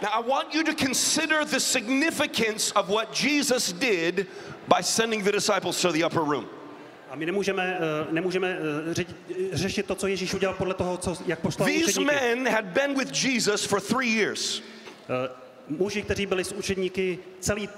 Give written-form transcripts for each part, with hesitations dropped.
Now I want you to consider the significance of what Jesus did by sending the disciples to the upper room. A my nemůžeme řešit to, co Ježíš udělal podle toho, jak poslal učedníky. These men had been with Jesus for 3 years. Muži, kteří byli s učedníky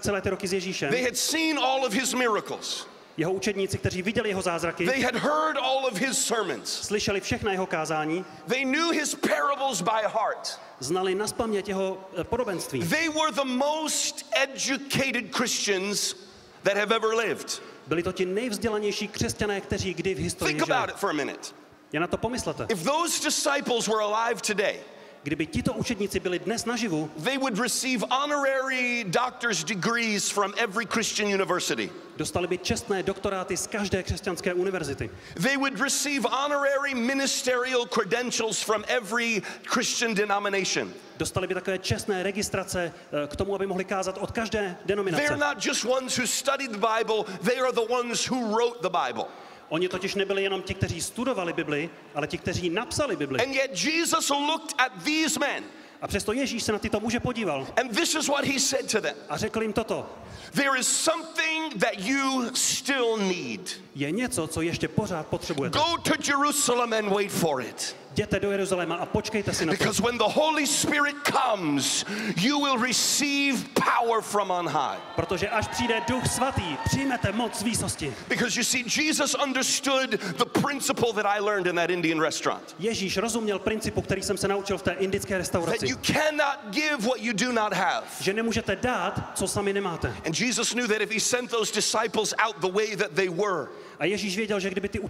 celé ty roky s Ježíšem. They had seen all of his miracles. Jeho učedníci, kteří viděli jeho zázraky. They had heard all of his sermons. Slyšeli všechna jeho kázání. They knew his parables by heart. Znali nazpaměť jeho podobenství. They were the most educated Christians that have ever lived. Byli to ti nejvzdělanější křesťané, kteří kdy v historii žili. Think about it for a minute. Jen na to pomyslete. If those disciples were alive today, kdyby tito učedníci byli dnes naživu, they would receive honorary doctor's degrees from every Christian university. Dostali by čestné doktoráty z každé křesťanské univerzity. They would receive honorary ministerial credentials from every Christian denomination. Dostali by takové čestné registrace k tomu, aby mohli kázat od každé denominace. They're not just ones who studied the Bible, they are the ones who wrote the Bible. Oni totiž nebyli jenom ti, kteří studovali Bibli, ale ti, kteří napsali Bibli. And yet Jesus looked at these men. A přesto Ježíš se na tyto muže podíval. And this is what he said to them. A řekl jim toto. There is something that you still need. Je něco, co ještě pořád potřebujete. Go to Jerusalem and wait for it. Jděte do Jeruzaléma a počkejte si na to. Because when the Holy Spirit comes, you will receive power from on high. Protože až přijde Duch Svatý, přijmete moc z výsosti. Because you see, Jesus understood the principle that I learned in that Indian restaurant. Ježíš rozuměl principu, který jsem se naučil v té indické restauraci. That you cannot give what you do not have. Že nemůžete dát, co sami nemáte. And Jesus knew that if he sent those disciples out the way that they were, a Ježíš věděl, že kdyby ty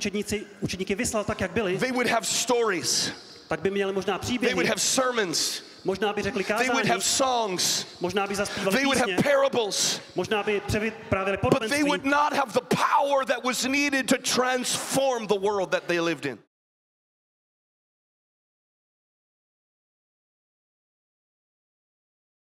učedníky vyslal tak, jak byli, they would have stories. Tak by měli možná příběhy. They would have sermons. Možná by řekli kázání. They would have songs. Možná by zaspívali They would písně. have parables. Možná by převyprávěli podobenství. But they would not have the power that was needed to transform the world that they lived in.